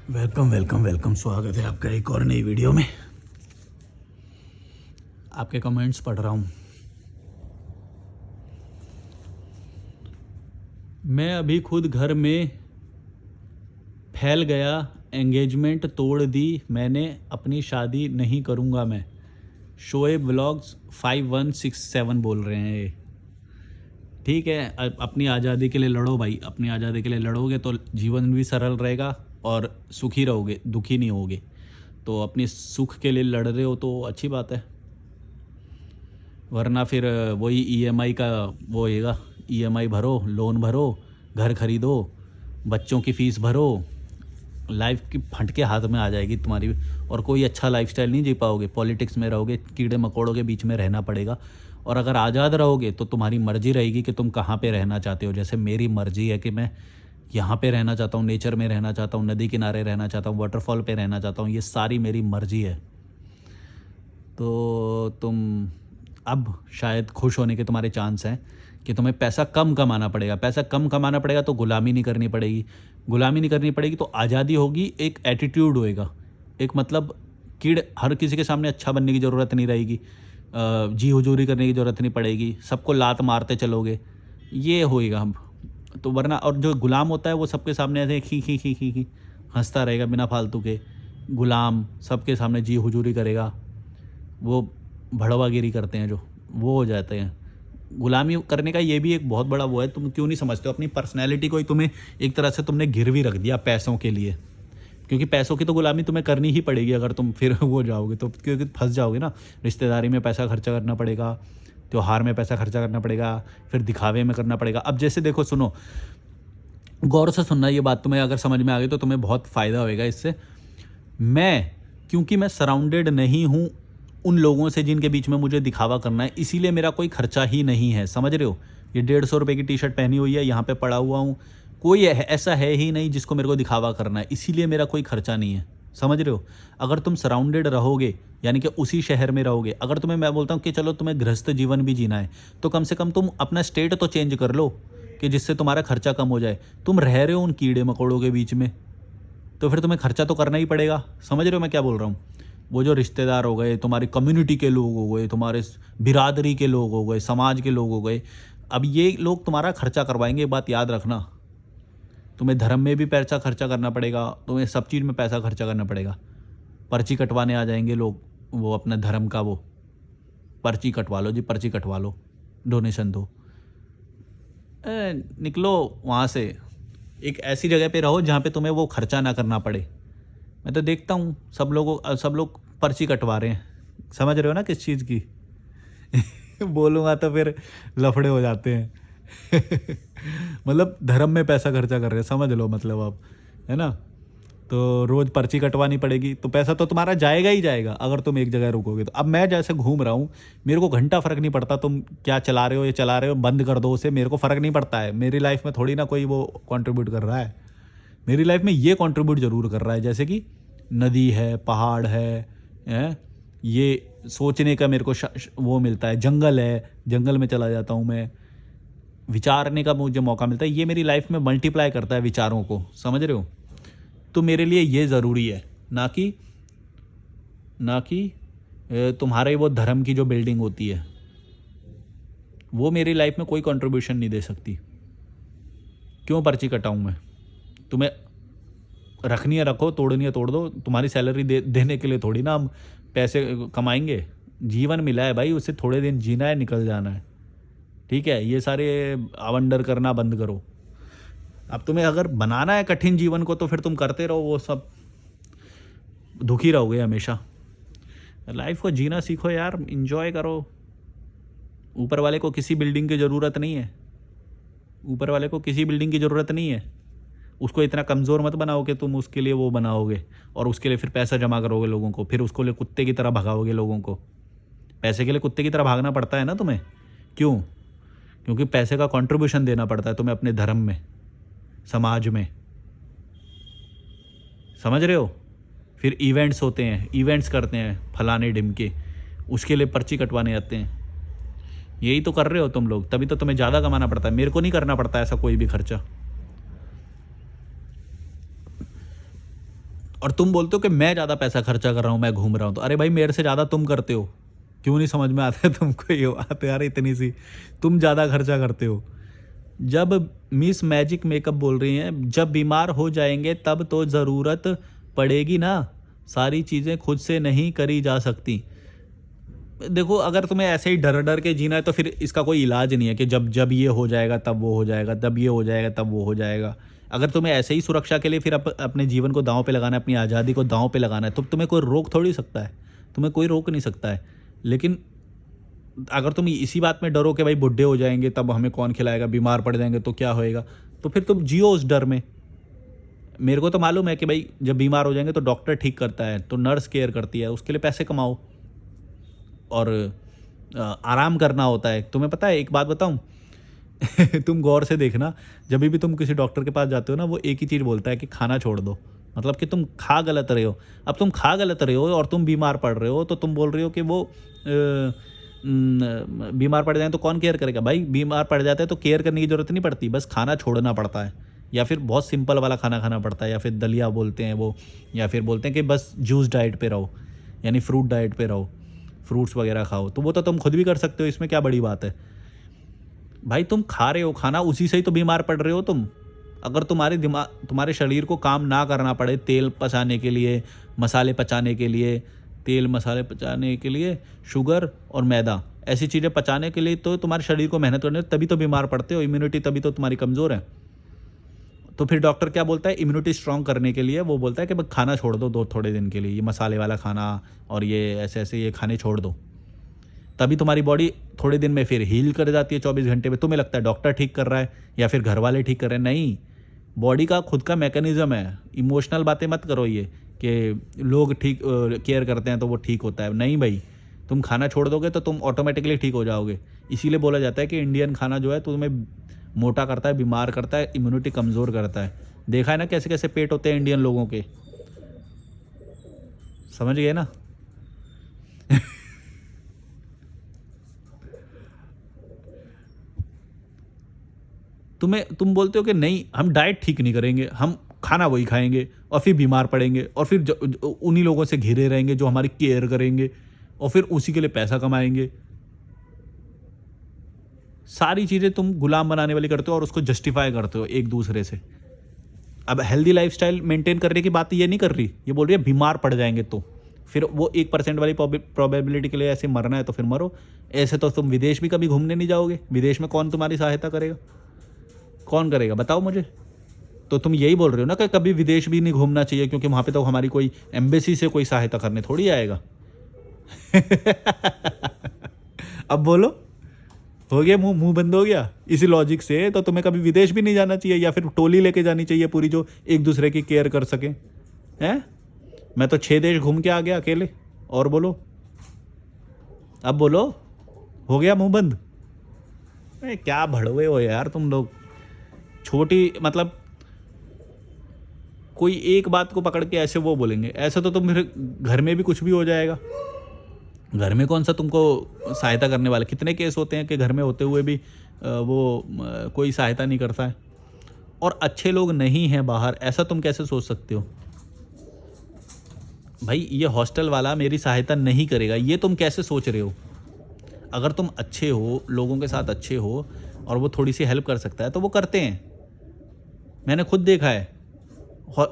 Welcome welcome welcome. स्वागत है आपका एक और नई वीडियो में। आपके कमेंट्स पढ़ रहा हूँ। मैं अभी खुद घर में फैल गया, एंगेजमेंट तोड़ दी मैंने, अपनी शादी नहीं करूँगा मैं। शोएब व्लॉग्स 5167 बोल रहे हैं ये। ठीक है, अपनी आज़ादी के लिए लड़ो भाई। अपनी आज़ादी के लिए लड़ोगे तो जीवन भी सरल रहेगा और सुखी रहोगे, दुखी नहीं होगे। तो अपनी सुख के लिए लड़ रहे हो तो अच्छी बात है, वरना फिर वही ईएमआई का वो होएगा। ईएमआई भरो, लोन भरो, घर खरीदो, बच्चों की फ़ीस भरो, लाइफ की फंट के हाथ में आ जाएगी तुम्हारी। और कोई अच्छा लाइफस्टाइल नहीं जी पाओगे। पॉलिटिक्स में रहोगे, कीड़े मकोड़ों के बीच में रहना पड़ेगा। और अगर आज़ाद रहोगे तो तुम्हारी मर्ज़ी रहेगी कि तुम कहाँ पे रहना चाहते हो। जैसे मेरी मर्ज़ी है कि मैं यहाँ पे रहना चाहता हूँ, नेचर में रहना चाहता हूँ, नदी किनारे रहना चाहता हूँ, वाटरफॉल पे रहना चाहता हूँ। ये सारी मेरी मर्ज़ी है। तो तुम अब शायद खुश होने के तुम्हारे चांस हैं कि तुम्हें पैसा कम कमाना पड़ेगा। पैसा कम कमाना पड़ेगा तो गुलामी नहीं करनी पड़ेगी। गुलामी नहीं करनी पड़ेगी तो आज़ादी होगी, एक एटीट्यूड होएगा, एक मतलब हर किसी के सामने अच्छा बनने की ज़रूरत नहीं रहेगी, जी हुजूरी करने की ज़रूरत नहीं पड़ेगी, सबको लात मारते चलोगे, ये होएगा हम। तो वरना और जो गुलाम होता है वो सबके सामने ऐसे खी खी खी खी खी हंसता रहेगा बिना फालतू के। गुलाम सबके सामने जी हुजूरी करेगा, वो भड़वागिरी करते हैं जो, वो हो जाते हैं। गुलामी करने का ये भी एक बहुत बड़ा वो है। तुम क्यों नहीं समझते हो अपनी पर्सनैलिटी को ही तुम्हें एक तरह से तुमने गिरवी रख दिया पैसों के लिए। क्योंकि पैसों की तो गुलामी तुम्हें करनी ही पड़ेगी अगर तुम फिर वो जाओगे तो, क्योंकि फंस जाओगे ना। रिश्तेदारी में पैसा खर्चा करना पड़ेगा, त्योहार में पैसा खर्चा करना पड़ेगा, फिर दिखावे में करना पड़ेगा। अब जैसे देखो, सुनो, गौर से सुनना, ये बात तुम्हें अगर समझ में आ गई तो तुम्हें बहुत फ़ायदा होएगा इससे। क्योंकि मैं सराउंडेड नहीं हूँ उन लोगों से जिनके बीच में मुझे दिखावा करना है, इसीलिए मेरा कोई खर्चा ही नहीं है। समझ रहे हो? ये 150 रुपये की टी शर्ट पहनी हुई है, यहाँ पे पड़ा हुआ हूँ, कोई ऐसा है ही नहीं जिसको मेरे को दिखावा करना है, इसीलिए मेरा कोई खर्चा नहीं है। समझ रहे हो? अगर तुम सराउंडेड रहोगे, यानी कि उसी शहर में रहोगे, अगर मैं बोलता हूँ कि चलो तुम्हें गृहस्थ जीवन भी जीना है तो कम से कम तुम अपना स्टेट तो चेंज कर लो कि जिससे तुम्हारा खर्चा कम हो जाए। तुम रह रहे हो उन कीड़े मकोड़ों के बीच में, तो फिर तुम्हें खर्चा तो करना ही पड़ेगा। समझ रहे हो मैं क्या बोल रहा हूँ? वो जो रिश्तेदार हो गए, तुम्हारी कम्युनिटी के लोग हो गए, तुम्हारे बिरादरी के लोग हो गए, समाज के लोग हो गए, अब ये लोग तुम्हारा खर्चा करवाएंगे। बात याद रखना, तुम्हें धर्म में भी पैसा खर्चा करना पड़ेगा, तुम्हें सब चीज़ में पैसा खर्चा करना पड़ेगा। पर्ची कटवाने आ जाएंगे लोग, वो अपने धर्म का वो पर्ची कटवा लो जी, पर्ची कटवा लो, डोनेशन दो। निकलो वहाँ से, एक ऐसी जगह पे रहो जहाँ पे तुम्हें वो खर्चा ना करना पड़े। मैं तो देखता हूँ सब लोग पर्ची कटवा रहे हैं। समझ रहे हो ना किस चीज़ की? बोलूँगा तो फिर लफड़े हो जाते हैं। मतलब धर्म में पैसा खर्चा कर रहे हैं, समझ लो मतलब आप, है ना? तो रोज़ पर्ची कटवानी पड़ेगी तो पैसा तो तुम्हारा जाएगा ही जाएगा अगर तुम एक जगह रुकोगे तो। अब मैं जैसे घूम रहा हूँ, मेरे को घंटा फ़र्क नहीं पड़ता तुम क्या चला रहे हो, ये चला रहे हो, बंद कर दो उसे, मेरे को फ़र्क नहीं पड़ता है। मेरी लाइफ में थोड़ी ना कोई वो कंट्रीब्यूट कर रहा है। मेरी लाइफ में ये कंट्रीब्यूट ज़रूर कर रहा है, जैसे कि नदी है, पहाड़ है, ये सोचने का मेरे को वो मिलता है, जंगल है, जंगल में चला जाता हूँ मैं, विचारने का मुझे मौका मिलता है। ये मेरी लाइफ में मल्टीप्लाई करता है विचारों को। समझ रहे हो? तो मेरे लिए ये ज़रूरी है, ना कि तुम्हारे वो धर्म की जो बिल्डिंग होती है वो मेरी लाइफ में कोई कंट्रीब्यूशन नहीं दे सकती। क्यों पर्ची कटाऊँ मैं? तुम्हें रखनी है रखो, तोड़नी है तोड़ दो। तुम्हारी सैलरी देने के लिए थोड़ी ना हम पैसे कमाएंगे। जीवन मिला है भाई, उससे थोड़े दिन जीना है, निकल जाना है। ठीक है? ये सारे अवंडर करना बंद करो। अब तुम्हें अगर बनाना है कठिन जीवन को तो फिर तुम करते रहो वो सब, दुखी रहोगे हमेशा। लाइफ को जीना सीखो यार, एंजॉय करो। ऊपर वाले को किसी बिल्डिंग की ज़रूरत नहीं है, ऊपर वाले को किसी बिल्डिंग की ज़रूरत नहीं है। उसको इतना कमज़ोर मत बनाओ कि तुम उसके लिए वो बनाओगे और उसके लिए फिर पैसा जमा करोगे लोगों को, फिर उसको लिए कुत्ते की तरह भगाओगे लोगों को। पैसे के लिए कुत्ते की तरह भागना पड़ता है ना तुम्हें। क्यों? क्योंकि पैसे का कंट्रीब्यूशन देना पड़ता है तुम्हें अपने धर्म में, समाज में। समझ रहे हो? फिर इवेंट्स होते हैं, इवेंट्स करते हैं फलाने ढिमके, उसके लिए पर्ची कटवाने आते हैं। यही तो कर रहे हो तुम लोग, तभी तो तुम्हें ज़्यादा कमाना पड़ता है। मेरे को नहीं करना पड़ता ऐसा कोई भी खर्चा। और तुम बोलते हो कि मैं ज़्यादा पैसा खर्चा कर रहा हूँ, मैं घूम रहा हूँ, तो अरे भाई मेरे से ज़्यादा तुम करते हो। क्यों नहीं समझ में आता है तुमको ये बात यार, इतनी सी तुम ज़्यादा खर्चा करते हो। जब मिस मैजिक मेकअप बोल रही हैं, जब बीमार हो जाएंगे तब तो ज़रूरत पड़ेगी ना, सारी चीज़ें खुद से नहीं करी जा सकती। देखो, अगर तुम्हें ऐसे ही डर डर के जीना है तो फिर इसका कोई इलाज नहीं है कि जब जब ये हो जाएगा तब वो हो जाएगा, तब ये हो जाएगा तब वो हो जाएगा। अगर तुम्हें ऐसे ही सुरक्षा के लिए फिर अपने जीवन को दांव पे लगाना है, अपनी आज़ादी को दांव पे लगाना है, तो तुम्हें कोई रोक थोड़ी सकता है, तुम्हें कोई रोक नहीं सकता है। लेकिन अगर तुम इसी बात में डरो कि भाई बुढ़े हो जाएंगे तब हमें कौन खिलाएगा, बीमार पड़ जाएंगे तो क्या होएगा, तो फिर तुम जियो उस डर में। मेरे को तो मालूम है कि भाई जब बीमार हो जाएंगे तो डॉक्टर ठीक करता है, तो नर्स केयर करती है, उसके लिए पैसे कमाओ और आराम करना होता है। तुम्हें पता है, एक बात बताऊं तुम गौर से देखना, जब भी तुम किसी डॉक्टर के पास जाते हो ना, वो एक ही चीज़ बोलता है कि खाना छोड़ दो। मतलब कि तुम खा गलत रहे हो। अब तुम खा गलत रहे हो और तुम बीमार पड़ रहे हो, तो तुम बोल रहे हो कि वो बीमार पड़ जाए तो कौन केयर करेगा। भाई बीमार पड़ जाता है तो केयर करने की ज़रूरत नहीं पड़ती, बस खाना छोड़ना पड़ता है, या फिर बहुत सिंपल वाला खाना खाना पड़ता है, या फिर दलिया बोलते हैं वो, या फिर बोलते हैं कि बस जूस डाइट पे रहो, यानी फ्रूट डाइट पे रहो, फ्रूट्स वगैरह खाओ। तो वो तो तुम खुद भी कर सकते हो, इसमें क्या बड़ी बात है। भाई तुम खा रहे हो खाना, उसी से ही तो बीमार पड़ रहे हो तुम। अगर तुम्हारे शरीर को काम ना करना पड़े तेल पचाने के लिए, मसाले पचाने के लिए, तेल मसाले पचाने के लिए, शुगर और मैदा ऐसी चीज़ें पचाने के लिए तो तुम्हारे शरीर को मेहनत करनी है, तभी तो बीमार पड़ते हो। इम्यूनिटी तभी तो तुम्हारी कमज़ोर है। तो फिर डॉक्टर क्या बोलता है, इम्यूनिटी स्ट्रांग करने के लिए वो बोलता है कि बस खाना छोड़ दो थोड़े दिन के लिए, ये मसाले वाला खाना और ये ऐसे ऐसे ये खाने छोड़ दो, तभी तुम्हारी बॉडी थोड़े दिन में फिर हील कर जाती है 24 घंटे में। तुम्हें लगता है डॉक्टर ठीक कर रहा है या फिर घर वाले ठीक कर रहे हैं, नहीं, बॉडी का खुद का मैकेनिज्म है। इमोशनल बातें मत करो ये कि लोग ठीक केयर करते हैं तो वो ठीक होता है, नहीं भाई। तुम खाना छोड़ दोगे तो तुम ऑटोमेटिकली ठीक हो जाओगे। इसीलिए बोला जाता है कि इंडियन खाना जो है तो तुम्हें मोटा करता है, बीमार करता है, इम्यूनिटी कमज़ोर करता है। देखा है ना कैसे कैसे पेट होते हैं इंडियन लोगों के, समझ गए ना। तुम बोलते हो कि नहीं हम डाइट ठीक नहीं करेंगे, हम खाना वही खाएंगे और फिर बीमार पड़ेंगे और फिर उन्हीं लोगों से घिरे रहेंगे जो हमारी केयर करेंगे और फिर उसी के लिए पैसा कमाएंगे। सारी चीज़ें तुम गुलाम बनाने वाली करते हो और उसको जस्टिफाई करते हो एक दूसरे से। अब हेल्दी लाइफस्टाइल मेंटेन करने की बात ये नहीं कर रही, ये बोल रही है बीमार पड़ जाएंगे तो फिर वो 1% वाली प्रोबेबिलिटी के लिए ऐसे मरना है तो फिर मरो। ऐसे तो तुम विदेश भी कभी घूमने नहीं जाओगे, विदेश में कौन तुम्हारी सहायता करेगा, कौन करेगा बताओ मुझे। तो तुम यही बोल रहे हो ना कि कभी विदेश भी नहीं घूमना चाहिए क्योंकि वहाँ पे तो हमारी कोई एम्बेसी से कोई सहायता करने थोड़ी आएगा। अब बोलो, हो गया, मुंह मुंह बंद हो गया इसी लॉजिक से। तो तुम्हें कभी विदेश भी नहीं जाना चाहिए या फिर टोली लेके जानी चाहिए पूरी जो एक दूसरे की केयर कर सके हैं। मैं तो 6 देश घूम के आ गया अकेले। और बोलो, अब बोलो, हो गया मुंह बंद। क्या भड़वे हो यार तुम लोग। छोटी मतलब कोई एक बात को पकड़ के ऐसे वो बोलेंगे, ऐसे तो तुम फिर घर में भी कुछ भी हो जाएगा। घर में कौन सा तुमको सहायता करने वाला, कितने केस होते हैं कि घर में होते हुए भी कोई सहायता नहीं करता है। और अच्छे लोग नहीं हैं बाहर, ऐसा तुम कैसे सोच सकते हो। भाई ये हॉस्टल वाला मेरी सहायता नहीं करेगा, ये तुम कैसे सोच रहे हो। अगर तुम अच्छे हो, लोगों के साथ अच्छे हो और वो थोड़ी सी हेल्प कर सकता है तो वो करते हैं। मैंने खुद देखा है,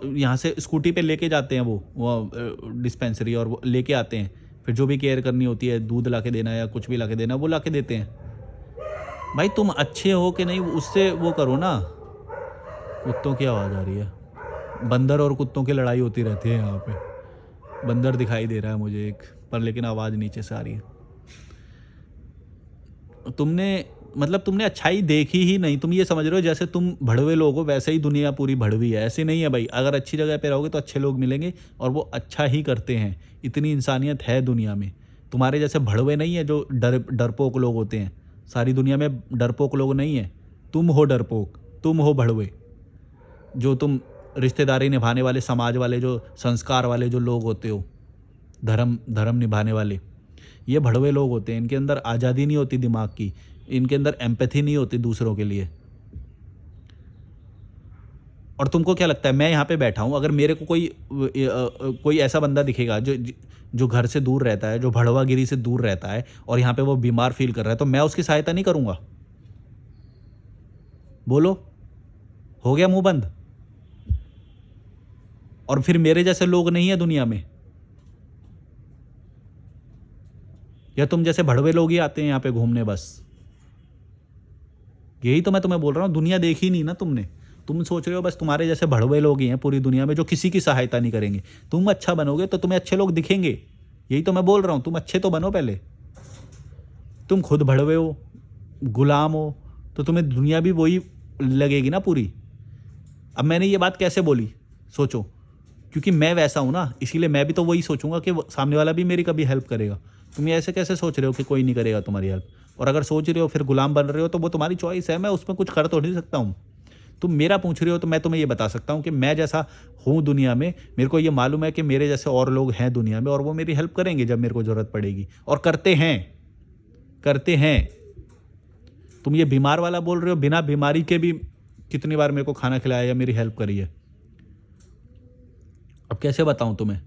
यहाँ से स्कूटी पे लेके जाते हैं वो डिस्पेंसरी और वो लेके आते हैं, फिर जो भी केयर करनी होती है, दूध ला के देना या कुछ भी ला के देना, वो ला के देते हैं। भाई तुम अच्छे हो कि नहीं उससे वो करो ना। कुत्तों की आवाज़ आ रही है, बंदर और कुत्तों की लड़ाई होती रहती है यहाँ पे। बंदर दिखाई दे रहा है मुझे एक पर, लेकिन आवाज़ नीचे से आ रही है। तुमने अच्छाई देखी ही नहीं। तुम ये समझ रहे हो जैसे तुम भड़वे लोग हो वैसे ही दुनिया पूरी भड़वी है, ऐसे नहीं है भाई। अगर अच्छी जगह पे रहोगे तो अच्छे लोग मिलेंगे और वो अच्छा ही करते हैं। इतनी इंसानियत है दुनिया में। तुम्हारे जैसे भड़वे नहीं है जो डरपोक लोग होते हैं। सारी दुनिया में डरपोक लोग नहीं है। तुम हो डरपोक, तुम हो भड़वे, जो तुम रिश्तेदारी निभाने वाले, समाज वाले, जो संस्कार वाले जो लोग होते हो, धर्म निभाने वाले, ये भड़वे लोग होते हैं। इनके अंदर आज़ादी नहीं होती दिमाग की, इनके अंदर एम्पैथी नहीं होती दूसरों के लिए। और तुमको क्या लगता है मैं यहाँ पे बैठा हूँ, अगर मेरे को कोई ऐसा बंदा दिखेगा जो घर से दूर रहता है, जो भड़वागिरी से दूर रहता है और यहाँ पे वो बीमार फील कर रहा है, तो मैं उसकी सहायता नहीं करूँगा? बोलो, हो गया मुंह बंद? और फिर मेरे जैसे लोग नहीं है दुनिया में, या तुम जैसे भड़वे लोग ही आते हैं यहाँ पे घूमने बस? यही तो मैं तुम्हें बोल रहा हूँ, दुनिया देखी नहीं ना तुमने। तुम सोच रहे हो बस तुम्हारे जैसे भड़वे लोग ही हैं पूरी दुनिया में जो किसी की सहायता नहीं करेंगे। तुम अच्छा बनोगे तो तुम्हें अच्छे लोग दिखेंगे, यही तो मैं बोल रहा हूँ। तुम अच्छे तो बनो पहले। तुम खुद भड़वे हो, गुलाम हो, तो तुम्हें दुनिया भी वही लगेगी ना पूरी। अब मैंने ये बात कैसे बोली सोचो, क्योंकि मैं वैसा हूँ ना, इसीलिए मैं भी तो वही सोचूंगा कि सामने वाला भी मेरी कभी हेल्प करेगा। तुम ये ऐसे कैसे सोच रहे हो कि कोई नहीं करेगा तुम्हारी हेल्प? और अगर सोच रहे हो फिर गुलाम बन रहे हो तो वो तुम्हारी चॉइस है, मैं उसमें कुछ कर तो नहीं सकता हूँ। तुम मेरा पूछ रहे हो तो मैं तुम्हें ये बता सकता हूँ कि मैं जैसा हूँ दुनिया में, मेरे को ये मालूम है कि मेरे जैसे और लोग हैं दुनिया में और वो मेरी हेल्प करेंगे जब मेरे को ज़रूरत पड़ेगी, और करते हैं, करते हैं। तुम ये बीमार वाला बोल रहे हो, बिना बीमारी के भी कितनी बार मेरे को खाना खिलाया या मेरी हेल्प करी है। अब कैसे बताऊं तुम्हें?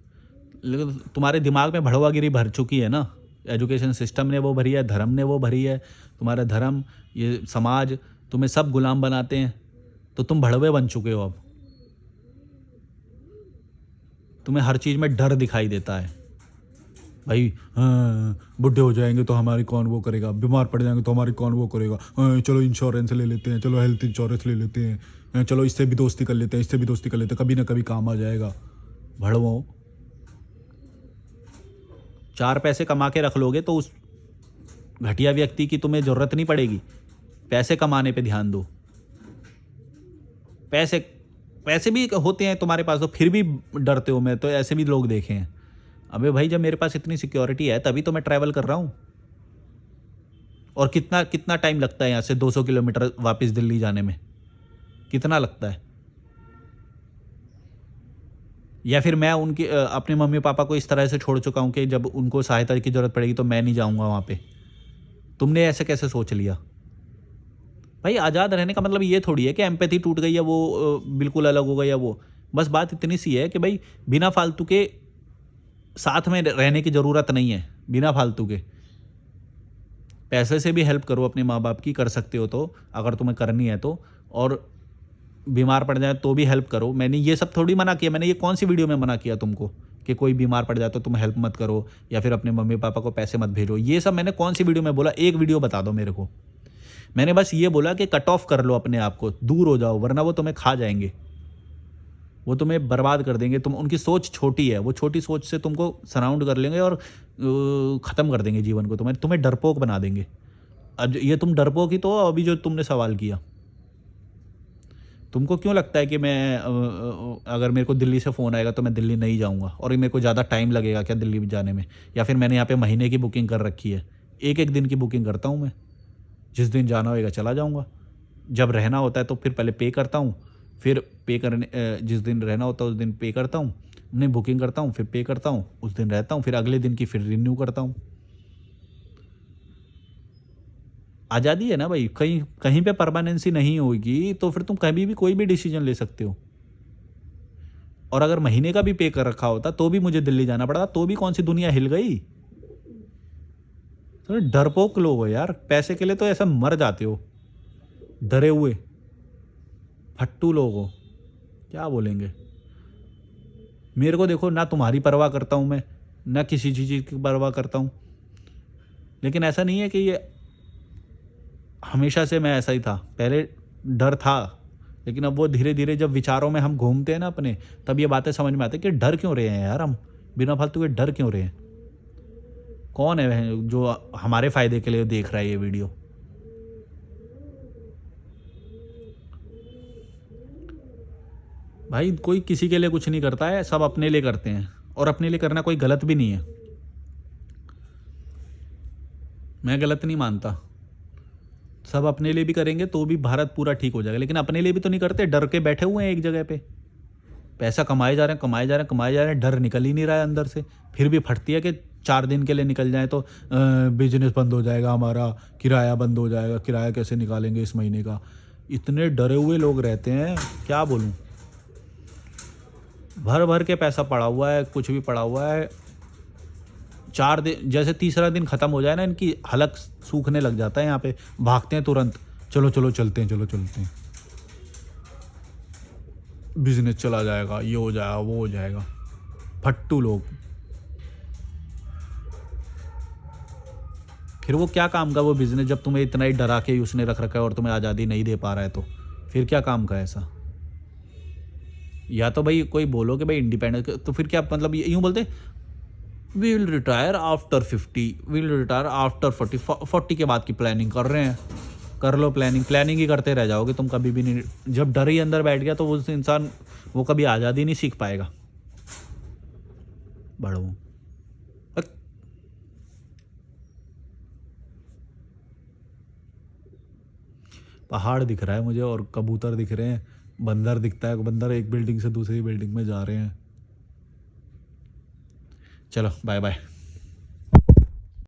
लेकिन तुम्हारे दिमाग में भड़वागिरी भर चुकी है ना, एजुकेशन सिस्टम ने वो भरी है, धर्म ने वो भरी है। तुम्हारा धर्म, ये समाज तुम्हें सब गुलाम बनाते हैं, तो तुम भड़वे बन चुके हो। अब तुम्हें हर चीज़ में डर दिखाई देता है भाई। बुढ़े हो जाएंगे तो हमारी कौन वो करेगा, बीमार पड़ जाएंगे तो हमारी कौन वो करेगा, चलो इंश्योरेंस ले लेते हैं, चलो हेल्थ इंश्योरेंस ले लेते हैं, चलो इससे भी दोस्ती कर लेते हैं, इससे भी दोस्ती कर लेते हैं, कभी ना कभी काम आ जाएगा। भड़वो, 4 पैसे कमा के रख लोगे तो उस घटिया व्यक्ति की तुम्हें ज़रूरत नहीं पड़ेगी। पैसे कमाने पे ध्यान दो। पैसे पैसे भी होते हैं तुम्हारे पास तो फिर भी डरते हो। मैं तो ऐसे भी लोग देखे हैं। अबे भाई, जब मेरे पास इतनी सिक्योरिटी है तभी तो मैं ट्रैवल कर रहा हूँ। और कितना कितना टाइम लगता है यहाँ से 200 किलोमीटर वापस दिल्ली जाने में? कितना लगता है? या फिर मैं उनकी अपने मम्मी पापा को इस तरह से छोड़ चुका हूँ कि जब उनको सहायता की ज़रूरत पड़ेगी तो मैं नहीं जाऊँगा वहाँ पे? तुमने ऐसे कैसे सोच लिया? भाई, आज़ाद रहने का मतलब ये थोड़ी है कि एम्पैथी टूट गई या वो बिल्कुल अलग हो गया। वो बस बात इतनी सी है कि भाई बिना फालतू के साथ में रहने की ज़रूरत नहीं है। बिना फालतू के पैसे से भी हेल्प करो अपने माँ बाप की, कर सकते हो तो, अगर तुम्हें करनी है तो। और बीमार पड़ जाए तो भी हेल्प करो। मैंने ये सब थोड़ी मना किया। मैंने ये कौन सी वीडियो में मना किया तुमको कि कोई बीमार पड़ जाए तो तुम हेल्प मत करो या फिर अपने मम्मी पापा को पैसे मत भेजो? ये सब मैंने कौन सी वीडियो में बोला? एक वीडियो बता दो मेरे को। मैंने बस ये बोला कि कट ऑफ कर लो अपने आप को, दूर हो जाओ, वरना वो तुम्हें खा जाएंगे, वो तुम्हें बर्बाद कर देंगे। तुम, उनकी सोच छोटी है, वो छोटी सोच से तुमको सराउंड कर लेंगे और ख़त्म कर देंगे जीवन को। तुम्हें डरपोक बना देंगे। अब ये तुम डरपोक ही तो हो। अभी जो तुमने सवाल किया, तुमको क्यों लगता है कि मैं अगर मेरे को दिल्ली से फ़ोन आएगा तो मैं दिल्ली नहीं जाऊँगा? और मेरे को ज़्यादा टाइम लगेगा क्या दिल्ली जाने में? या फिर मैंने यहाँ पे महीने की बुकिंग कर रखी है? एक एक दिन की बुकिंग करता हूँ मैं। जिस दिन जाना होगा चला जाऊँगा, जब रहना होता है तो फिर पहले पे करता हूँ, फिर पे करने जिस दिन रहना होता है उस दिन पे करता हूँ, नहीं बुकिंग करता हूँ, फिर पे करता हूँ, उस दिन रहता हूँ, फिर अगले दिन की फिर रिन्यू करता हूँ। आज़ादी है ना भाई। कहीं कहीं पे परमानेंसी नहीं होगी तो फिर तुम कभी भी कोई भी डिसीजन ले सकते हो। और अगर महीने का भी पे कर रखा होता तो भी मुझे दिल्ली जाना पड़ा, तो भी कौन सी दुनिया हिल गई? तो डरपोक लोग हो यार, पैसे के लिए तो ऐसा मर जाते हो, डरे हुए फट्टू लोग हो। क्या बोलेंगे? मेरे को देखो ना, तुम्हारी परवाह करता हूँ मैं, ना किसी चीज़ की परवाह करता हूँ। लेकिन ऐसा नहीं है कि ये हमेशा से मैं ऐसा ही था। पहले डर था, लेकिन अब वो धीरे धीरे जब विचारों में हम घूमते हैं ना अपने, तब ये बातें समझ में आती है कि डर क्यों रहे हैं यार हम, बिना फालतू के डर क्यों रहे हैं? कौन है वह जो हमारे फ़ायदे के लिए देख रहा है ये वीडियो? भाई, कोई किसी के लिए कुछ नहीं करता है, सब अपने लिए करते हैं। और अपने लिए करना कोई गलत भी नहीं है, मैं गलत नहीं मानता। सब अपने लिए भी करेंगे तो भी भारत पूरा ठीक हो जाएगा। लेकिन अपने लिए भी तो नहीं करते, डर के बैठे हुए हैं एक जगह पे। पैसा कमाए जा रहे हैं, कमाए जा रहे हैं, कमाए जा रहे हैं, डर निकल ही नहीं रहा है अंदर से। फिर भी फटती है कि 4 दिन के लिए निकल जाए तो बिजनेस बंद हो जाएगा हमारा, किराया बंद हो जाएगा, किराया कैसे निकालेंगे इस महीने का। इतने डरे हुए लोग रहते हैं, क्या बोलूँ। भर भर के पैसा पड़ा हुआ है, कुछ भी पड़ा हुआ है। 4 दिन, जैसे तीसरा दिन ख़त्म हो जाए ना, इनकी हलक सूखने लग जाता है यहाँ पे, भागते हैं तुरंत, चलो चलो चलते हैं, चलो चलते हैं, बिजनेस चला जाएगा, ये हो जाएगा, वो हो जाएगा। फट्टू लोग। फिर वो क्या काम का वो बिजनेस, जब तुम्हें इतना ही डरा के ही उसने रख रखा है और तुम्हें आज़ादी नहीं दे पा रहा है, तो फिर क्या काम का है ऐसा? या तो भाई कोई बोलो कि भाई इंडिपेंडेंट, तो फिर क्या मतलब यूँ बोलते we will retire after 50, we will retire after 40, 40 के बाद की प्लानिंग कर रहे हैं। कर लो प्लानिंग, प्लानिंग ही करते रह जाओगे तुम, कभी भी नहीं। जब डर ही अंदर बैठ गया तो उस इंसान वो कभी आज़ादी नहीं सीख पाएगा। बढ़ो। पहाड़ दिख रहा है मुझे और कबूतर दिख रहे हैं, बंदर दिखता है, बंदर एक बिल्डिंग से दूसरी बिल्डिंग में जा रहे हैं। चलो बाय बाय।